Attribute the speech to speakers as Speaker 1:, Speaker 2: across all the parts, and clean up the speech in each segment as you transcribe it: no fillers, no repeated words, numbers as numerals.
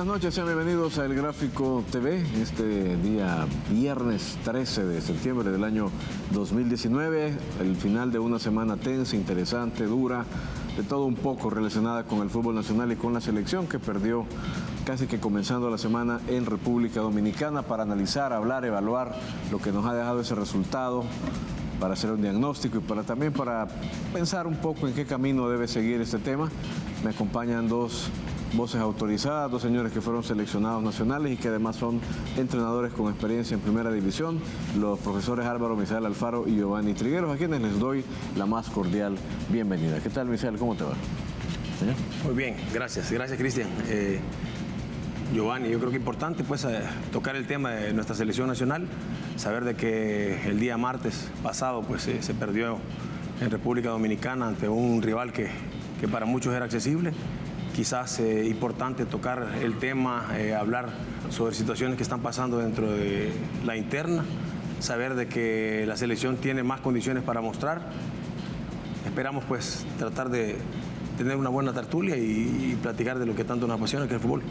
Speaker 1: buenas noches, sean bienvenidos a El Gráfico TV, este día viernes 13 de septiembre del año 2019, el final de una semana tensa, interesante, dura, de todo un poco relacionada con el fútbol nacional y con la selección que perdió casi que comenzando la semana en República Dominicana para analizar, hablar, evaluar lo que nos ha dejado ese resultado, para hacer un diagnóstico y también para pensar un poco en qué camino debe seguir este tema. Me acompañan dos voces autorizadas, dos señores que fueron seleccionados nacionales y que además son entrenadores con experiencia en primera división, los profesores Álvaro Misael Alfaro y Giovanni Trigueros, a quienes les doy la más cordial bienvenida. ¿Qué tal, Misael? ¿Cómo te va? ¿Señor?
Speaker 2: Muy bien, gracias Cristian. Giovanni, yo creo que es importante pues tocar el tema de nuestra selección nacional, saber de que el día martes pasado pues se perdió en República Dominicana ante un rival que para muchos era accesible. Quizás importante tocar el tema, hablar sobre situaciones que están pasando dentro de la interna, saber de que la selección tiene más condiciones para mostrar. Esperamos pues tratar de tener una buena tertulia y platicar de lo que tanto nos apasiona, que es el fútbol.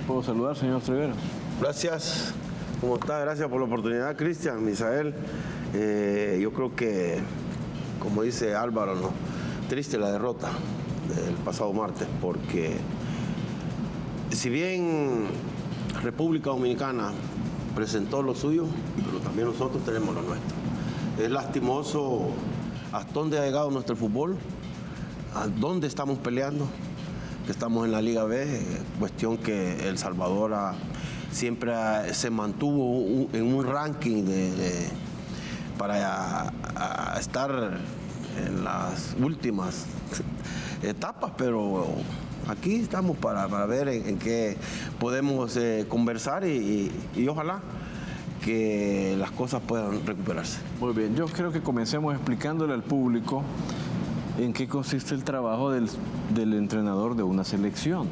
Speaker 1: ¿Puedo saludar, señor Trigueros?
Speaker 3: Gracias. ¿Cómo está? Gracias por la oportunidad, Cristian, Misael. Yo creo que, como dice Álvaro, ¿no? Triste la derrota del pasado martes, porque si bien República Dominicana presentó lo suyo, pero también nosotros tenemos lo nuestro. Es lastimoso hasta dónde ha llegado nuestro fútbol, a dónde estamos peleando, que estamos en la Liga B, cuestión que El Salvador siempre se mantuvo en un ranking para estar en las últimas etapas, pero aquí estamos para ver en qué podemos conversar y ojalá que las cosas puedan recuperarse.
Speaker 1: Muy bien, yo creo que comencemos explicándole al público en qué consiste el trabajo del entrenador de una selección.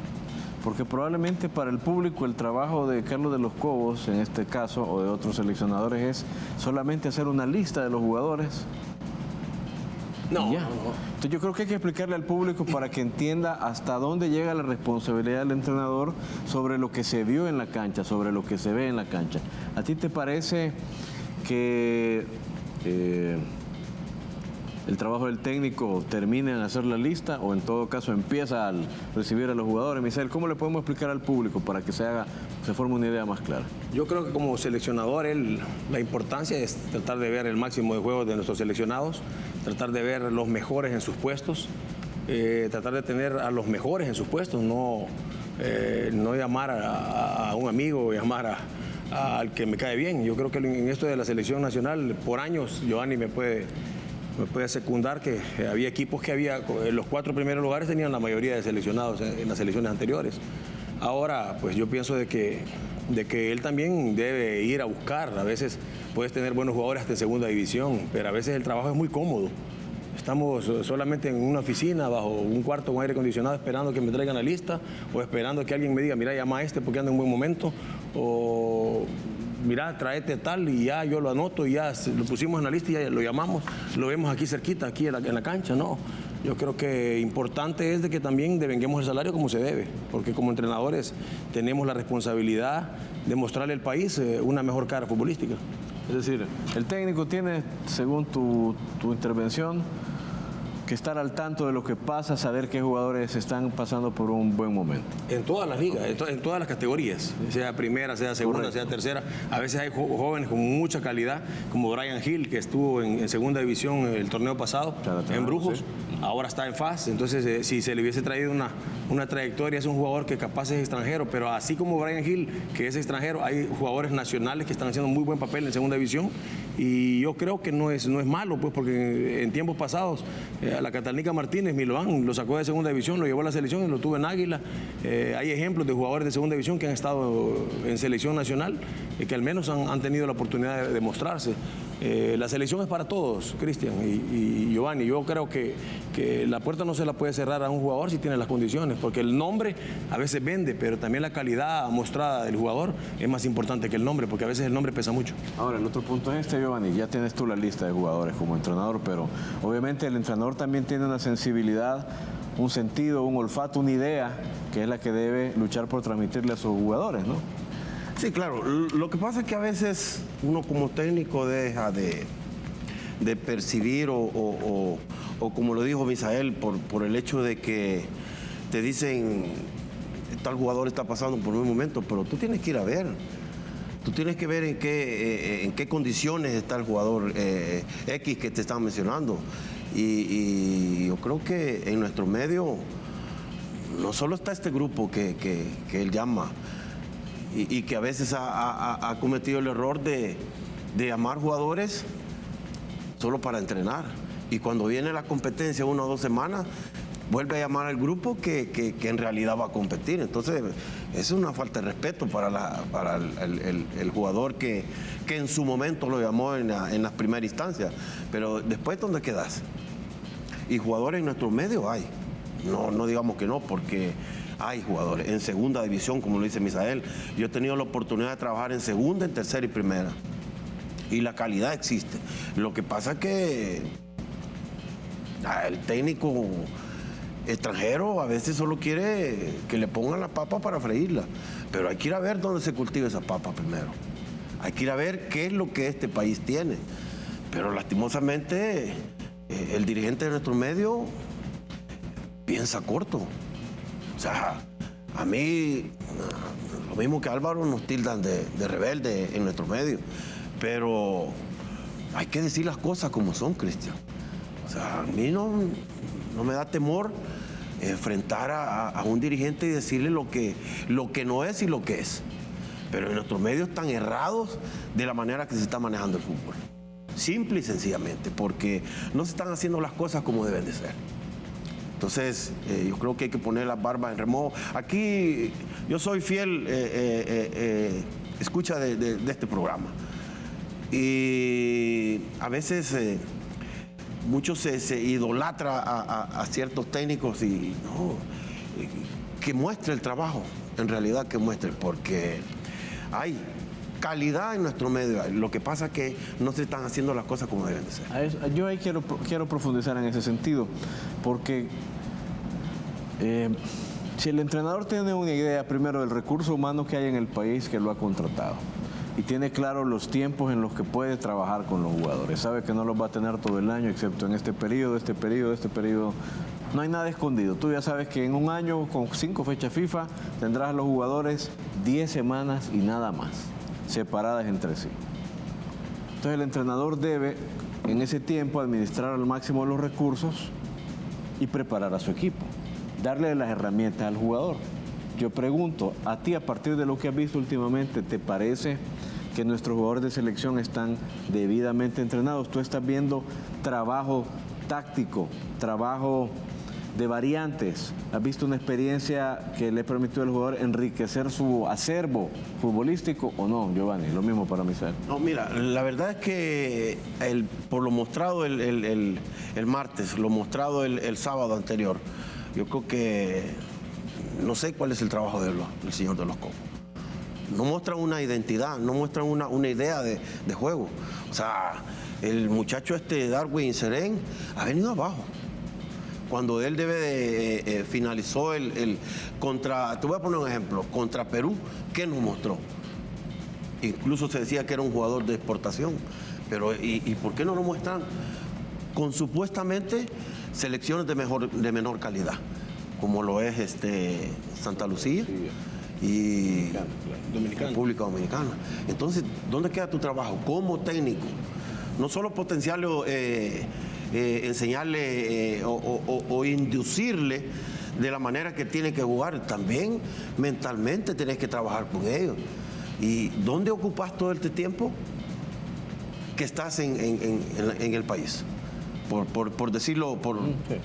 Speaker 1: Porque probablemente para el público el trabajo de Carlos de los Cobos, en este caso, o de otros seleccionadores, es solamente hacer una lista de los jugadores.
Speaker 2: No.
Speaker 1: Entonces yo creo que hay que explicarle al público para que entienda hasta dónde llega la responsabilidad del entrenador sobre lo que se vio en la cancha, sobre lo que se ve en la cancha. ¿A ti te parece que el trabajo del técnico termina en hacer la lista o en todo caso empieza al recibir a los jugadores? Misael, ¿cómo le podemos explicar al público para que se forme una idea más clara?
Speaker 2: Yo creo que como seleccionador la importancia es tratar de ver el máximo de juegos de nuestros seleccionados, tratar de ver los mejores en sus puestos, tratar de tener a los mejores en sus puestos, no llamar a un amigo, llamar al que me cae bien. Yo creo que en esto de la selección nacional, por años, Giovanni me puede secundar que había equipos que los 4 primeros lugares tenían la mayoría de seleccionados en las selecciones anteriores. Ahora, pues yo pienso de que él también debe ir a buscar. A veces puedes tener buenos jugadores hasta en segunda división, pero a veces el trabajo es muy cómodo. Estamos solamente en una oficina, bajo un cuarto con aire acondicionado, esperando que me traigan la lista, o esperando que alguien me diga, mira, llama a este porque anda en un buen momento, o mira, tráete tal, y ya yo lo anoto, y ya lo pusimos en la lista y ya lo llamamos, lo vemos aquí cerquita, aquí en la cancha, ¿no? Yo creo que importante es de que también devenguemos el salario como se debe, porque como entrenadores tenemos la responsabilidad de mostrarle al país una mejor cara futbolística.
Speaker 1: Es decir, el técnico tiene, según tu intervención, que estar al tanto de lo que pasa, saber qué jugadores están pasando por un buen momento.
Speaker 2: En todas las ligas, en todas las categorías, sea primera, sea segunda, sea tercera. A veces hay jóvenes con mucha calidad, como Brian Hill, que estuvo en segunda división el torneo pasado, en Brujos, sí. Ahora está en FAS. Entonces, si se le hubiese traído una trayectoria, es un jugador que capaz es extranjero, pero así como Brian Hill, que es extranjero, hay jugadores nacionales que están haciendo muy buen papel en segunda división, y yo creo que no es malo, pues, porque en tiempos pasados a la Catalnica Martínez, Miloán, lo sacó de segunda división, lo llevó a la selección y lo tuvo en Águila. Hay ejemplos de jugadores de segunda división que han estado en selección nacional y que al menos han tenido la oportunidad de mostrarse. La selección es para todos, Cristian y Giovanni. Yo creo que la puerta no se la puede cerrar a un jugador si tiene las condiciones, porque el nombre a veces vende, pero también la calidad mostrada del jugador es más importante que el nombre, porque a veces el nombre pesa mucho.
Speaker 1: Ahora, el otro punto es Giovanni, ya tienes tú la lista de jugadores como entrenador, pero obviamente el entrenador también tiene una sensibilidad un sentido, un olfato, una idea, que es la que debe luchar por transmitirle a sus jugadores, ¿no?
Speaker 3: Sí, claro. Lo que pasa es que a veces uno como técnico deja de percibir o como lo dijo Misael, por el hecho de que te dicen tal jugador está pasando por un momento, pero tú tienes que ir a ver. Tú tienes que ver en qué condiciones está el jugador X que te están mencionando. Y yo creo que en nuestro medio no solo está este grupo que él llama y que a veces ha cometido el error de llamar jugadores solo para entrenar. Y cuando viene la competencia 1 o 2 semanas, vuelve a llamar al grupo que en realidad va a competir. Entonces, es una falta de respeto para el jugador que en su momento lo llamó en las primeras instancias. Pero después, ¿dónde quedas? Y jugadores en nuestro medio hay. No digamos que no, porque hay jugadores en segunda división, como lo dice Misael. Yo he tenido la oportunidad de trabajar en segunda, en tercera y primera. Y la calidad existe. Lo que pasa es que el técnico extranjero a veces solo quiere que le pongan la papa para freírla, pero hay que ir a ver dónde se cultiva esa papa primero. Hay que ir a ver qué es lo que este país tiene. Pero lastimosamente el dirigente de nuestro medio piensa corto. O sea, a mí, lo mismo que Álvaro, nos tildan de rebelde en nuestro medio, pero hay que decir las cosas como son, Cristian. O sea, a mí no me da temor enfrentar a un dirigente y decirle lo que no es y lo que es. Pero en nuestros medios están errados de la manera que se está manejando el fútbol. Simple y sencillamente, porque no se están haciendo las cosas como deben de ser. Entonces, yo creo que hay que poner las barbas en remojo. Aquí yo soy fiel escucha de este programa. Y a veces muchos se idolatra a ciertos técnicos y no, que muestre el trabajo, en realidad que muestre, porque hay calidad en nuestro medio. Lo que pasa es que no se están haciendo las cosas como deben de ser.
Speaker 1: Yo ahí quiero profundizar en ese sentido, porque si el entrenador tiene una idea primero del recurso humano que hay en el país que lo ha contratado, y tiene claro los tiempos en los que puede trabajar con los jugadores, sabe que no los va a tener todo el año, excepto en este periodo, no hay nada escondido. Tú ya sabes que en un año con 5 fechas FIFA tendrás a los jugadores 10 semanas y nada más, separadas entre sí. Entonces el entrenador debe en ese tiempo administrar al máximo los recursos y preparar a su equipo, darle las herramientas al jugador. Yo pregunto, a ti, a partir de lo que has visto últimamente, ¿te parece que nuestros jugadores de selección están debidamente entrenados? Tú estás viendo trabajo táctico, trabajo de variantes. ¿Has visto una experiencia que le permitió al jugador enriquecer su acervo futbolístico o no, Giovanni? Lo mismo para Misael.
Speaker 3: No, mira, la verdad es que por lo mostrado el martes, lo mostrado el sábado anterior, yo creo que no sé cuál es el trabajo del señor de los Cobos. No muestran una identidad, no muestran una idea de juego. O sea, el muchacho Darwin Serén ha venido abajo. Cuando él finalizó el contra, te voy a poner un ejemplo, contra Perú, ¿qué nos mostró? Incluso se decía que era un jugador de exportación. Pero, ¿y por qué no lo muestran con supuestamente selecciones de menor calidad? Como lo es Santa Lucía y República Dominicana. Entonces, ¿dónde queda tu trabajo como técnico? No solo potenciarle, enseñarle o inducirle de la manera que tiene que jugar, también mentalmente tienes que trabajar con ellos. ¿Y dónde ocupas todo este tiempo que estás en el país? Por decirlo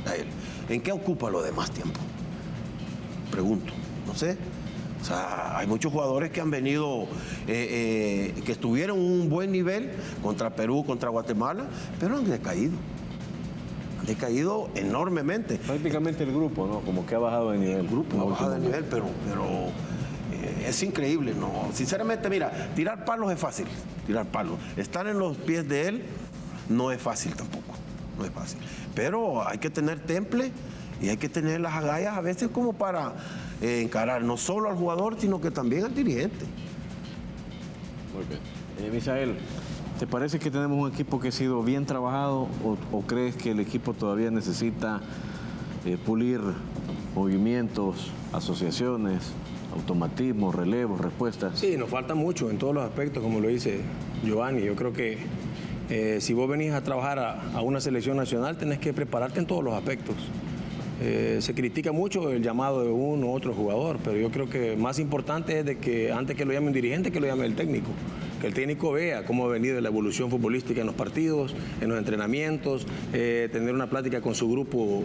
Speaker 3: a él. ¿En qué ocupa lo demás tiempo? Pregunto, no sé. O sea, hay muchos jugadores que han venido, que estuvieron en un buen nivel contra Perú, contra Guatemala, pero han decaído. Han decaído enormemente.
Speaker 1: Prácticamente el grupo, ¿no? Como que ha bajado de nivel.
Speaker 3: El grupo ha bajado de nivel, pero es increíble, ¿no? Sinceramente, mira, tirar palos es fácil. Tirar palos. Estar en los pies de él no es fácil tampoco. No es fácil. Pero hay que tener temple Y hay que tener las agallas a veces como para encarar no solo al jugador, sino que también al dirigente.
Speaker 1: Muy bien. Misael, ¿te parece que tenemos un equipo que ha sido bien trabajado o crees que el equipo todavía necesita pulir movimientos, asociaciones, automatismos, relevos, respuestas?
Speaker 2: Sí, nos falta mucho en todos los aspectos, como lo dice Giovanni. Yo creo que si vos venís a trabajar a una selección nacional, tenés que prepararte en todos los aspectos. Se critica mucho el llamado de uno u otro jugador, pero yo creo que más importante es de que antes que lo llame un dirigente, que lo llame el técnico. Que el técnico vea cómo ha venido la evolución futbolística en los partidos, en los entrenamientos, tener una plática con su grupo,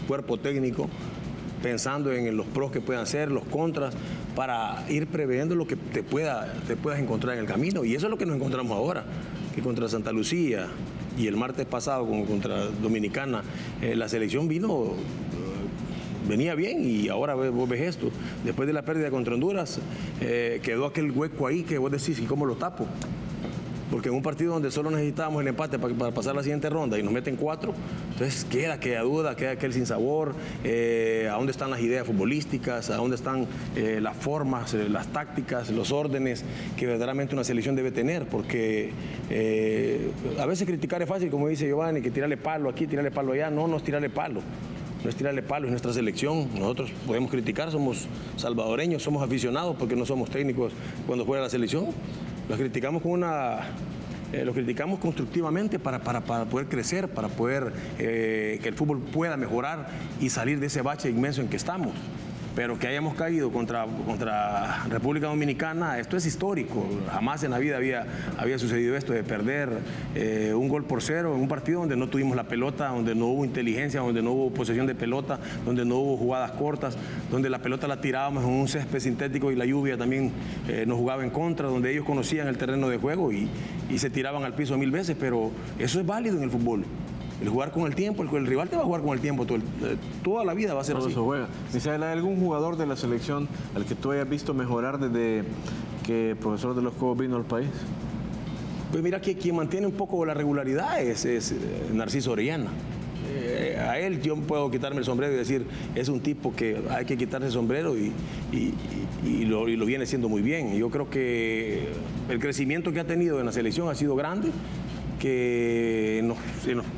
Speaker 2: cuerpo técnico, pensando en los pros que puedan ser, los contras, para ir previendo lo que te puedas encontrar en el camino. Y eso es lo que nos encontramos ahora, que contra Santa Lucía y el martes pasado contra Dominicana, la selección venía bien y ahora vos ves esto. Después de la pérdida contra Honduras, quedó aquel hueco ahí que vos decís, ¿y cómo lo tapo? Porque en un partido donde solo necesitábamos el empate para pasar la siguiente ronda y nos meten 4, entonces queda duda, queda aquel sinsabor, a dónde están las ideas futbolísticas, a dónde están las formas, las tácticas, los órdenes que verdaderamente una selección debe tener, porque a veces criticar es fácil, como dice Giovanni, que tirarle palo aquí, tirarle palo allá. No es tirarle palo. No es tirarle palo, es nuestra selección. Nosotros podemos criticar, somos salvadoreños, somos aficionados porque no somos técnicos cuando juega la selección. Los criticamos los criticamos constructivamente para poder crecer, para poder que el fútbol pueda mejorar y salir de ese bache inmenso en que estamos. Pero que hayamos caído contra República Dominicana, esto es histórico. Jamás en la vida había sucedido esto de perder 1-0 en un partido donde no tuvimos la pelota, donde no hubo inteligencia, donde no hubo posesión de pelota, donde no hubo jugadas cortas, donde la pelota la tirábamos en un césped sintético y la lluvia también nos jugaba en contra, donde ellos conocían el terreno de juego y se tiraban al piso 1000 veces, pero eso es válido en el fútbol. El jugar con el tiempo, el rival te va a jugar con el tiempo, toda la vida va a ser así.
Speaker 1: Eso juega. Misael, ¿hay algún jugador de la selección al que tú hayas visto mejorar desde que el profesor de los Cobos vino al país?
Speaker 2: Pues mira, que quien mantiene un poco la regularidad es Narciso Orellana. A él yo puedo quitarme el sombrero y decir, es un tipo que hay que quitarse el sombrero y lo viene haciendo muy bien. Y yo creo que el crecimiento que ha tenido en la selección ha sido grande, que en los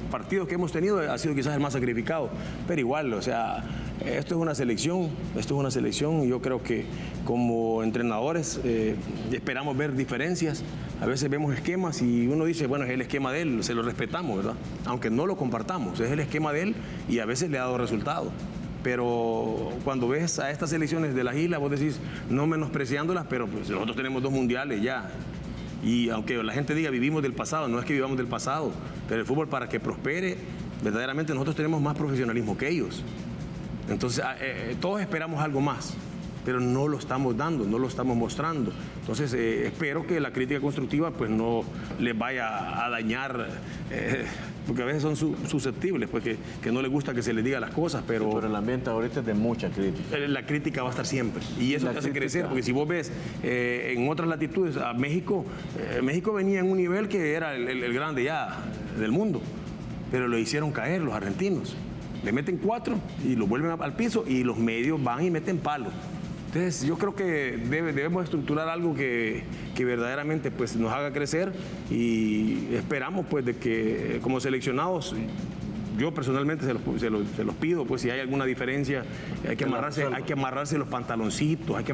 Speaker 2: partidos que hemos tenido ha sido quizás el más sacrificado, pero igual, o sea, esto es una selección y yo creo que como entrenadores esperamos ver diferencias, a veces vemos esquemas y uno dice, bueno, es el esquema de él, se lo respetamos, ¿verdad? Aunque no lo compartamos, es el esquema de él y a veces le ha dado resultado. Pero cuando ves a estas selecciones de las islas, vos decís, no menospreciándolas, pero pues nosotros tenemos 2 mundiales ya. Y aunque la gente diga vivimos del pasado, no es que vivamos del pasado, pero el fútbol para que prospere, verdaderamente nosotros tenemos más profesionalismo que ellos. Entonces todos esperamos algo más, pero no lo estamos dando, no lo estamos mostrando. Entonces espero que la crítica constructiva pues no les vaya a dañar, porque a veces son susceptibles, pues que no les gusta que se les diga las cosas, pero
Speaker 1: el ambiente ahorita es de mucha crítica.
Speaker 2: La crítica va a estar siempre y eso te hace crecer, porque si vos ves en otras latitudes, a México venía en un nivel que era el grande ya del mundo, pero lo hicieron caer los argentinos. Le meten 4 y lo vuelven al piso y los medios van y meten palo. Entonces yo creo que debemos estructurar algo que verdaderamente pues, nos haga crecer y esperamos pues de que como seleccionados, yo personalmente se los pido, pues si hay alguna diferencia hay que amarrarse los pantaloncitos,
Speaker 1: Ya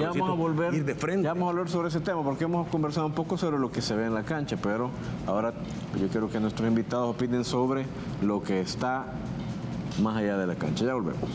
Speaker 1: vamos a volver,
Speaker 2: ir de frente.
Speaker 1: Ya vamos a hablar sobre ese tema porque hemos conversado un poco sobre lo que se ve en la cancha, pero ahora yo quiero que nuestros invitados opinen sobre lo que está más allá de la cancha. Ya volvemos.